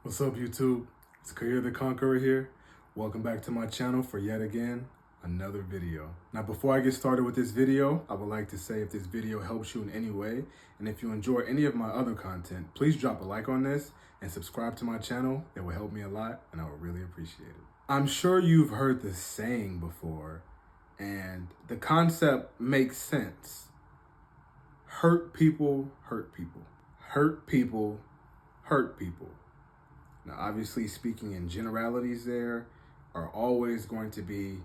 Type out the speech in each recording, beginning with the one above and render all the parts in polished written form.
What's up, YouTube? It's Career the Conqueror here. Welcome back to my channel for yet again another video. Now, before I get started with this video, I would like to say if this video helps you in any way, and if you enjoy any of my other content, please drop a like on this and subscribe to my channel. It will help me a lot, and I would really appreciate it. I'm sure you've heard the saying before, and the concept makes sense. Hurt people, hurt people. Hurt people, hurt people. Now, obviously, speaking in generalities, there are always going to be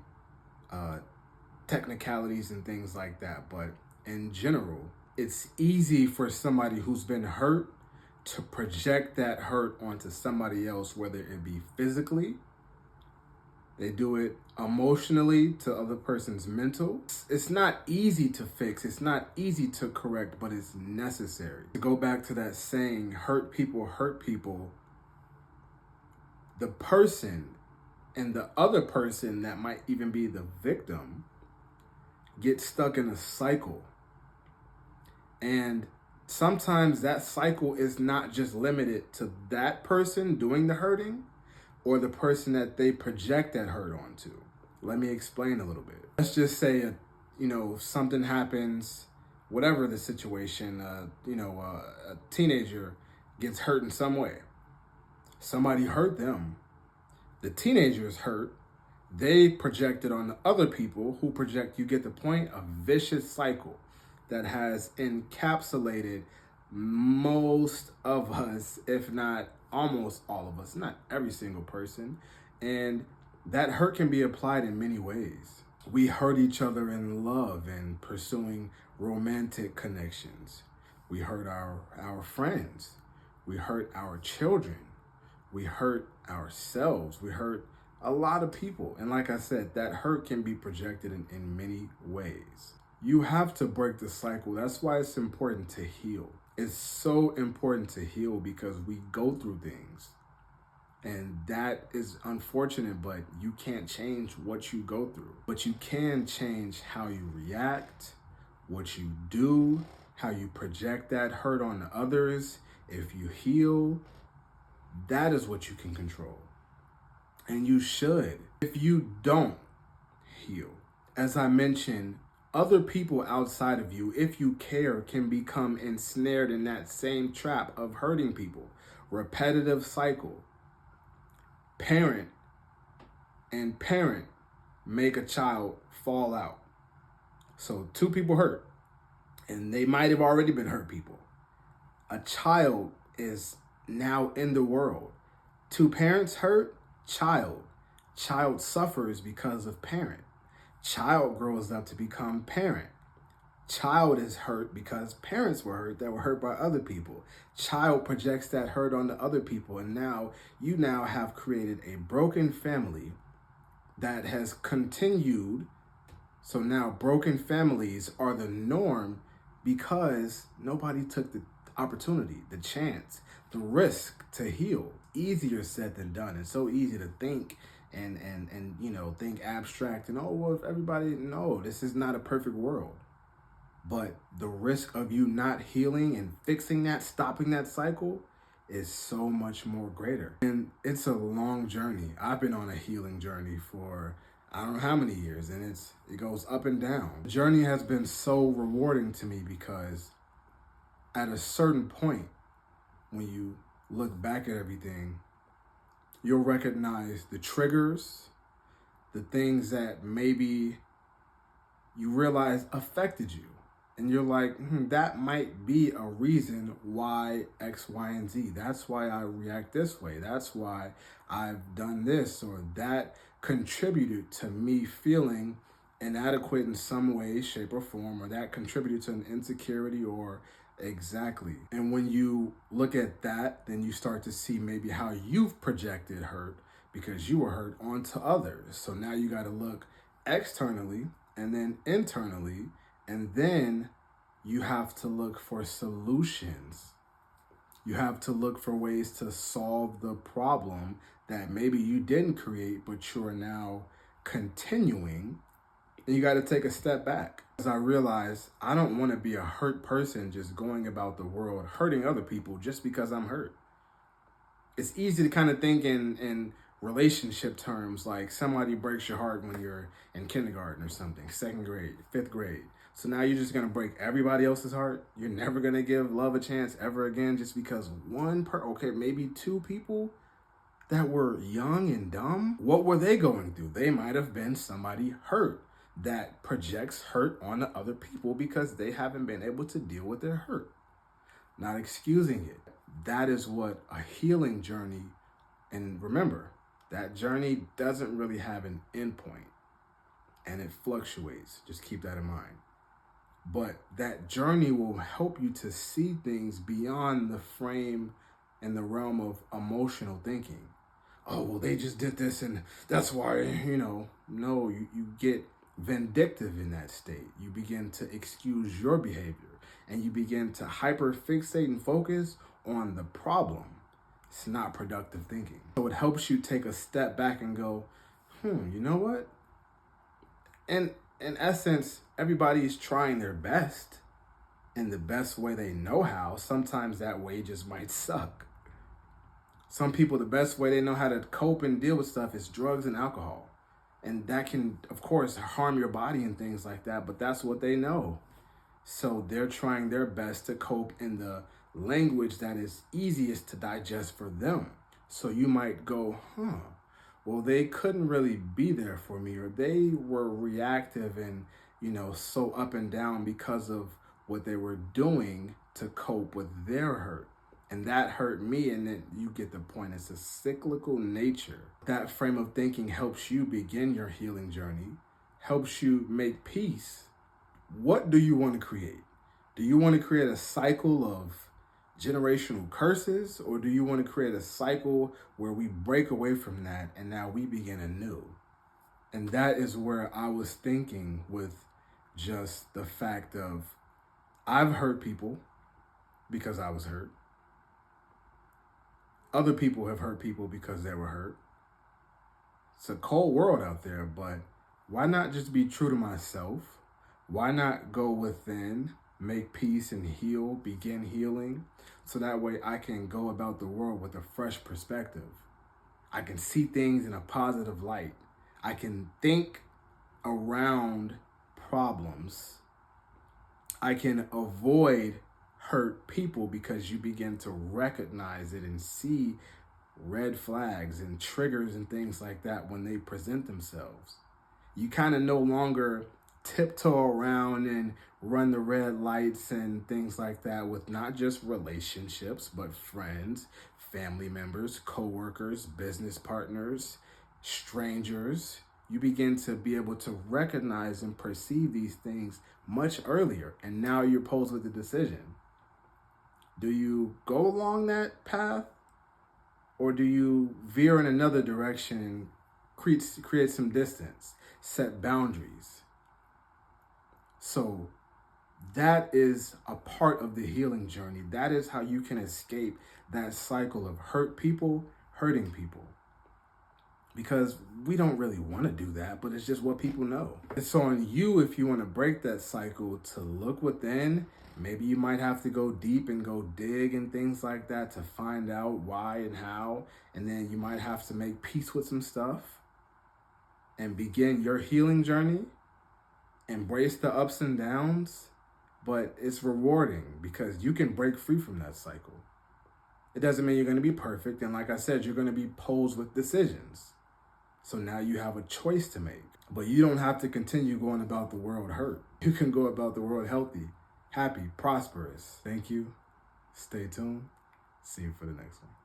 technicalities and things like that. But in general, it's easy for somebody who's been hurt to project that hurt onto somebody else, whether it be physically, they do it emotionally to other person's mental. It's not easy to fix. It's not easy to correct, but it's necessary. To go back to that saying, hurt people, the person and the other person that might even be the victim get stuck in a cycle. And sometimes that cycle is not just limited to that person doing the hurting or the person that they project that hurt onto. Let me explain a little bit. Let's just say, something happens, whatever the situation, a teenager gets hurt in some way. Somebody hurt them. The teenager is hurt. They project it on the other people who project, you get the point, a vicious cycle that has encapsulated most of us, if not almost all of us, not every single person. And that hurt can be applied in many ways. We hurt each other in love and pursuing romantic connections. We hurt our friends. We hurt our children. We hurt ourselves. We hurt a lot of people. And like I said, that hurt can be projected in many ways. You have to break the cycle. That's why it's important to heal. It's so important to heal because we go through things. And that is unfortunate, but you can't change what you go through. But you can change how you react, what you do, how you project that hurt on others. If you heal, that is what you can control. And you should. If you don't heal, as I mentioned, other people outside of you, if you care, can become ensnared in that same trap of hurting people. Repetitive cycle. Parent and parent make a child fall out. So two people hurt, and they might have already been hurt people. A child is now in the world. Two parents hurt, child. Child suffers because of parent. Child grows up to become parent. Child is hurt because parents were hurt that were hurt by other people. Child projects that hurt onto other people, and now you have created a broken family that has continued. So now broken families are the norm because nobody took the opportunity, the chance, the risk to heal. Easier said than done. It's so easy to think and think abstract and if everybody, no, this is not a perfect world. But the risk of you not healing and fixing that, stopping that cycle is so much more greater. And it's a long journey. I've been on a healing journey for I don't know how many years, and it goes up and down. The journey has been so rewarding to me because at a certain point, when you look back at everything, you'll recognize the triggers, the things that maybe you realize affected you. And you're like, that might be a reason why X, Y, and Z. That's why I react this way. That's why I've done this, or that contributed to me feeling inadequate in some way, shape, or form, or that contributed to an insecurity or exactly. And when you look at that, then you start to see maybe how you've projected hurt because you were hurt onto others. So now you got to look externally and then internally, and then you have to look for solutions. You have to look for ways to solve the problem that maybe you didn't create, but you're now continuing. And you got to take a step back. As I realized, I don't want to be a hurt person just going about the world hurting other people just because I'm hurt. It's easy to kind of think in relationship terms, like somebody breaks your heart when you're in kindergarten or something, second grade, fifth grade. So now you're just gonna break everybody else's heart. You're never gonna give love a chance ever again just because okay, maybe two people that were young and dumb. What were they going through? They might have been somebody hurt that projects hurt on the other people because they haven't been able to deal with their hurt. Not excusing it. That is what a healing journey, and remember, that journey doesn't really have an endpoint and it fluctuates. Just keep that in mind. But that journey will help you to see things beyond the frame and the realm of emotional thinking. Oh, well, they just did this and that's why, no, you get vindictive in that state. You begin to excuse your behavior and you begin to hyper fixate and focus on the problem. It's not productive thinking. So it helps you take a step back and go, you know what? And in essence, everybody's trying their best in the best way they know how. Sometimes that way just might suck. Some people, the best way they know how to cope and deal with stuff is drugs and alcohol. And that can, of course, harm your body and things like that, but that's what they know. So they're trying their best to cope in the language that is easiest to digest for them. So you might go, well, they couldn't really be there for me, or they were reactive and, so up and down because of what they were doing to cope with their hurt. And that hurt me, and then you get the point. It's a cyclical nature. That frame of thinking helps you begin your healing journey, helps you make peace. What do you want to create? Do you want to create a cycle of generational curses, or do you want to create a cycle where we break away from that and now we begin anew? And that is where I was thinking with just the fact of I've hurt people because I was hurt. Other people have hurt people because they were hurt. It's a cold world out there, but why not just be true to myself? Why not go within, make peace and heal, begin healing, so that way I can go about the world with a fresh perspective. I can see things in a positive light. I can think around problems. I can avoid hurt people because you begin to recognize it and see red flags and triggers and things like that when they present themselves. You kind of no longer tiptoe around and run the red lights and things like that with not just relationships, but friends, family members, co-workers, business partners, strangers. You begin to be able to recognize and perceive these things much earlier. And now you're posed with a decision. Do you go along that path, or do you veer in another direction and create some distance, set boundaries? So that is a part of the healing journey. That is how you can escape that cycle of hurting people. Because we don't really want to do that, but it's just what people know. It's on you if you want to break that cycle to look within. Maybe you might have to go deep and go dig and things like that to find out why and how. And then you might have to make peace with some stuff and begin your healing journey. Embrace the ups and downs, but it's rewarding because you can break free from that cycle. It doesn't mean you're going to be perfect. And like I said, you're going to be posed with decisions. So now you have a choice to make, but you don't have to continue going about the world hurt. You can go about the world healthy, happy, prosperous. Thank you. Stay tuned. See you for the next one.